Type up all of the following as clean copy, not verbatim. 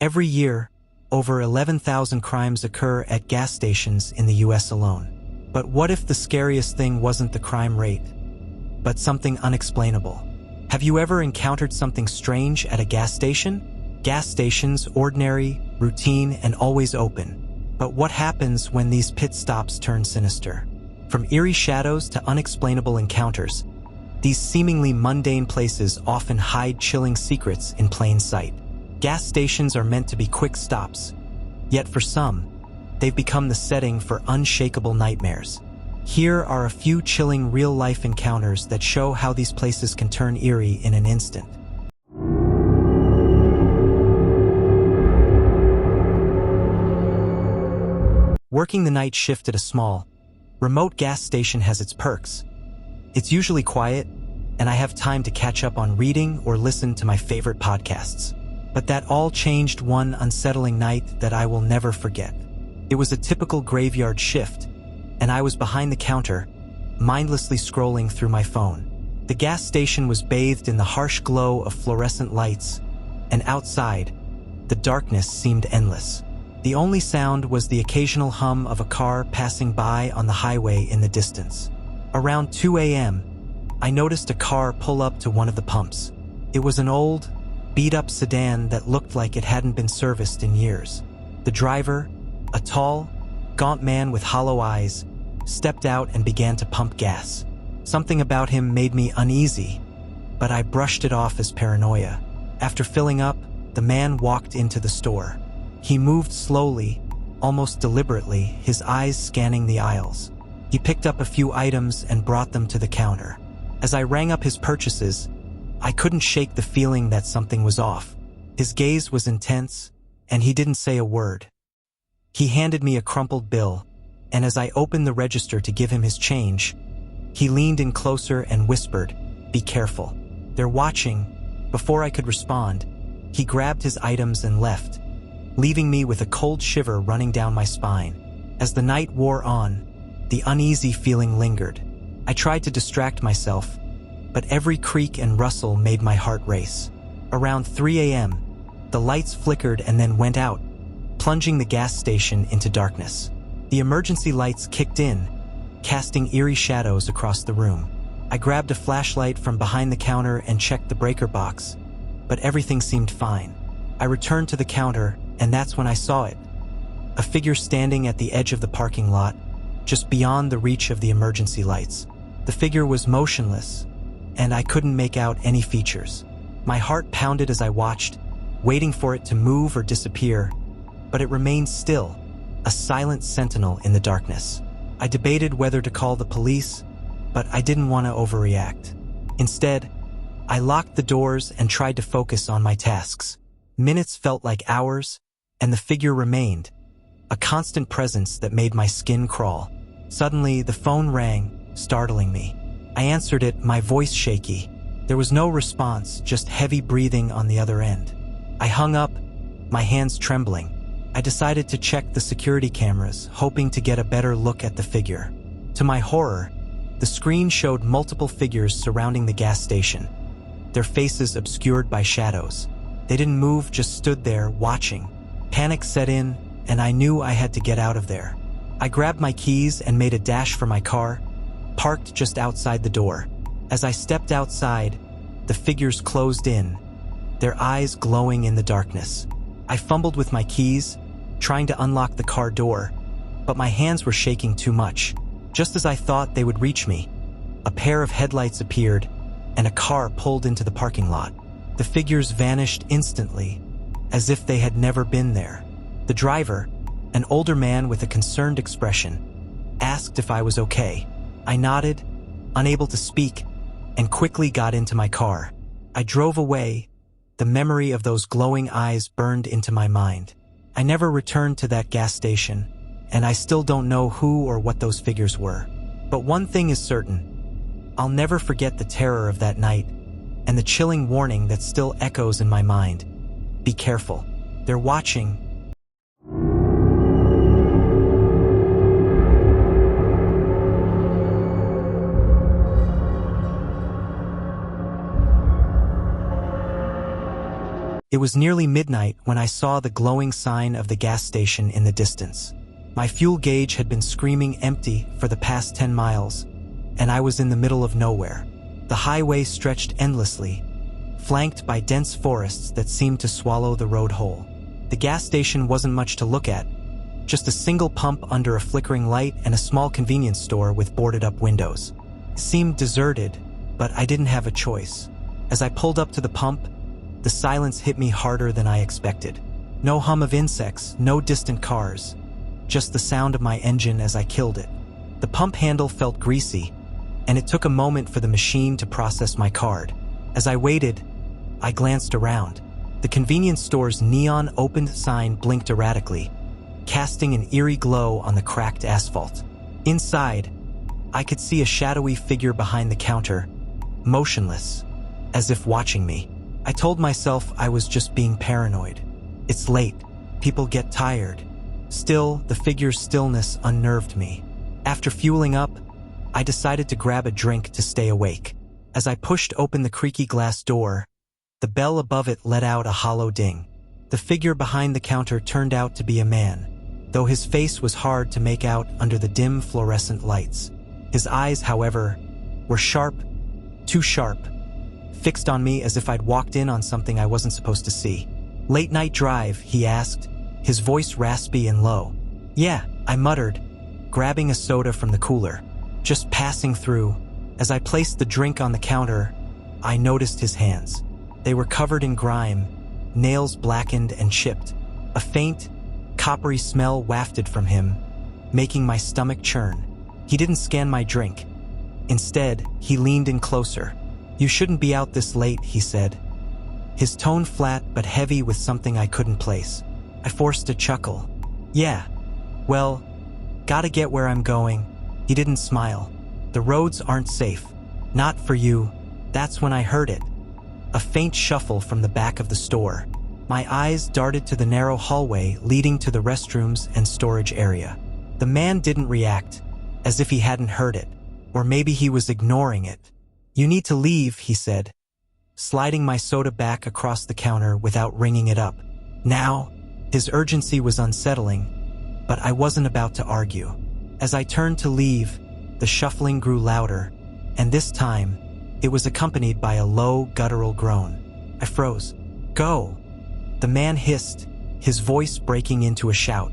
Every year, over 11,000 crimes occur at gas stations in the US alone. But what if the scariest thing wasn't the crime rate, but something unexplainable? Have you ever encountered something strange at a gas station? Gas stations, ordinary, routine, and always open. But what happens when these pit stops turn sinister? From eerie shadows to unexplainable encounters, these seemingly mundane places often hide chilling secrets in plain sight. Gas stations are meant to be quick stops, yet for some, they've become the setting for unshakable nightmares. Here are a few chilling real-life encounters that show how these places can turn eerie in an instant. Working the night shift at a small, remote gas station has its perks. It's usually quiet, and I have time to catch up on reading or listen to my favorite podcasts. But that all changed one unsettling night that I will never forget. It was a typical graveyard shift, and I was behind the counter, mindlessly scrolling through my phone. The gas station was bathed in the harsh glow of fluorescent lights, and outside, the darkness seemed endless. The only sound was the occasional hum of a car passing by on the highway in the distance. Around 2 a.m., I noticed a car pull up to one of the pumps. It was an old, beat-up sedan that looked like it hadn't been serviced in years. The driver, a tall, gaunt man with hollow eyes, stepped out and began to pump gas. Something about him made me uneasy, but I brushed it off as paranoia. After filling up, the man walked into the store. He moved slowly, almost deliberately, his eyes scanning the aisles. He picked up a few items and brought them to the counter. As I rang up his purchases, I couldn't shake the feeling that something was off. His gaze was intense, and he didn't say a word. He handed me a crumpled bill, and as I opened the register to give him his change, he leaned in closer and whispered, "Be careful. They're watching." Before I could respond, he grabbed his items and left, leaving me with a cold shiver running down my spine. As the night wore on, the uneasy feeling lingered. I tried to distract myself, but every creak and rustle made my heart race. Around 3 a.m., the lights flickered and then went out, plunging the gas station into darkness. The emergency lights kicked in, casting eerie shadows across the room. I grabbed a flashlight from behind the counter and checked the breaker box, but everything seemed fine. I returned to the counter, and that's when I saw it. A figure standing at the edge of the parking lot, just beyond the reach of the emergency lights. The figure was motionless, and I couldn't make out any features. My heart pounded as I watched, waiting for it to move or disappear, but it remained still, a silent sentinel in the darkness. I debated whether to call the police, but I didn't want to overreact. Instead, I locked the doors and tried to focus on my tasks. Minutes felt like hours, and the figure remained, a constant presence that made my skin crawl. Suddenly, the phone rang, startling me. I answered it, my voice shaky. There was no response, just heavy breathing on the other end. I hung up, my hands trembling. I decided to check the security cameras, hoping to get a better look at the figure. To my horror, the screen showed multiple figures surrounding the gas station, their faces obscured by shadows. They didn't move, just stood there, watching. Panic set in, and I knew I had to get out of there. I grabbed my keys and made a dash for my car, parked just outside the door. As I stepped outside, the figures closed in, their eyes glowing in the darkness. I fumbled with my keys, trying to unlock the car door, but my hands were shaking too much. Just as I thought they would reach me, a pair of headlights appeared, and a car pulled into the parking lot. The figures vanished instantly, as if they had never been there. The driver, an older man with a concerned expression, asked if I was okay. I nodded, unable to speak, and quickly got into my car. I drove away. The memory of those glowing eyes burned into my mind. I never returned to that gas station, and I still don't know who or what those figures were. But one thing is certain. I'll never forget the terror of that night, and the chilling warning that still echoes in my mind. Be careful. They're watching. It was nearly midnight when I saw the glowing sign of the gas station in the distance. My fuel gauge had been screaming empty for the past 10 miles, and I was in the middle of nowhere. The highway stretched endlessly, flanked by dense forests that seemed to swallow the road whole. The gas station wasn't much to look at, just a single pump under a flickering light and a small convenience store with boarded-up windows. It seemed deserted, but I didn't have a choice. As I pulled up to the pump, the silence hit me harder than I expected. No hum of insects, no distant cars, just the sound of my engine as I killed it. The pump handle felt greasy, and it took a moment for the machine to process my card. As I waited, I glanced around. The convenience store's neon opened sign blinked erratically, casting an eerie glow on the cracked asphalt. Inside, I could see a shadowy figure behind the counter, motionless, as if watching me. I told myself I was just being paranoid. It's late. People get tired. Still, the figure's stillness unnerved me. After fueling up, I decided to grab a drink to stay awake. As I pushed open the creaky glass door, the bell above it let out a hollow ding. The figure behind the counter turned out to be a man, though his face was hard to make out under the dim fluorescent lights. His eyes, however, were sharp, too sharp, fixed on me as if I'd walked in on something I wasn't supposed to see. "Late night drive?" he asked, his voice raspy and low. "Yeah," I muttered, grabbing a soda from the cooler. "Just passing through." As I placed the drink on the counter, I noticed his hands. They were covered in grime, nails blackened and chipped. A faint, coppery smell wafted from him, making my stomach churn. He didn't scan my drink. Instead, he leaned in closer. "You shouldn't be out this late," he said, his tone flat but heavy with something I couldn't place. I forced a chuckle. "Yeah, well, gotta get where I'm going." He didn't smile. "The roads aren't safe. Not for you." That's when I heard it. A faint shuffle from the back of the store. My eyes darted to the narrow hallway leading to the restrooms and storage area. The man didn't react, as if he hadn't heard it, or maybe he was ignoring it. "You need to leave," he said, sliding my soda back across the counter without ringing it up. "Now?" His urgency was unsettling, but I wasn't about to argue. As I turned to leave, the shuffling grew louder, and this time, it was accompanied by a low, guttural groan. I froze. "Go!" The man hissed, his voice breaking into a shout.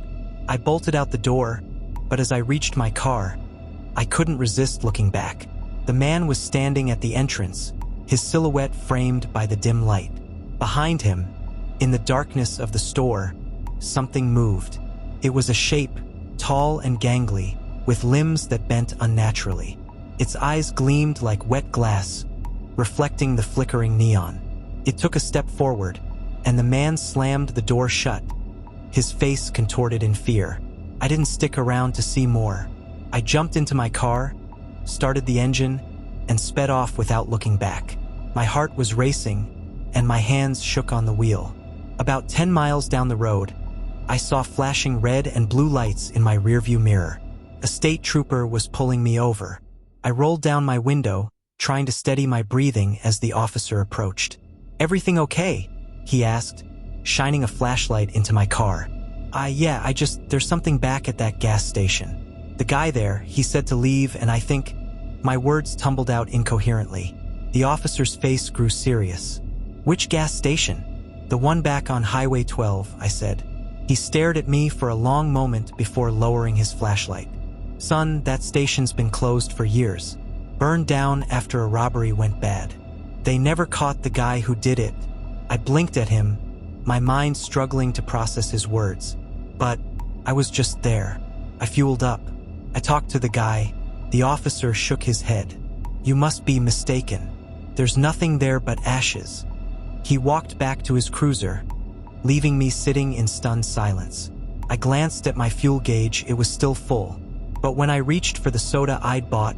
I bolted out the door, but as I reached my car, I couldn't resist looking back. The man was standing at the entrance, his silhouette framed by the dim light. Behind him, in the darkness of the store, something moved. It was a shape, tall and gangly, with limbs that bent unnaturally. Its eyes gleamed like wet glass, reflecting the flickering neon. It took a step forward, and the man slammed the door shut, his face contorted in fear. I didn't stick around to see more. I jumped into my car, started the engine, and sped off without looking back. My heart was racing, and my hands shook on the wheel. About 10 miles down the road, I saw flashing red and blue lights in my rearview mirror. A state trooper was pulling me over. I rolled down my window, trying to steady my breathing as the officer approached. "Everything okay?" he asked, shining a flashlight into my car. There's something back at that gas station. The guy there, he said to leave, and I think..." My words tumbled out incoherently. The officer's face grew serious. "Which gas station?" "The one back on Highway 12, I said. He stared at me for a long moment before lowering his flashlight. "Son, that station's been closed for years. Burned down after a robbery went bad. They never caught the guy who did it." I blinked at him, my mind struggling to process his words. But I was just there. I fueled up. I talked to the guy. The officer shook his head. "You must be mistaken. There's nothing there but ashes." He walked back to his cruiser, leaving me sitting in stunned silence. I glanced at my fuel gauge. It was still full. But when I reached for the soda I'd bought,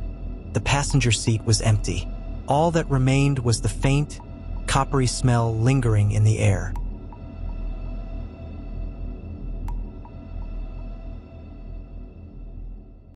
the passenger seat was empty. All that remained was the faint, coppery smell lingering in the air.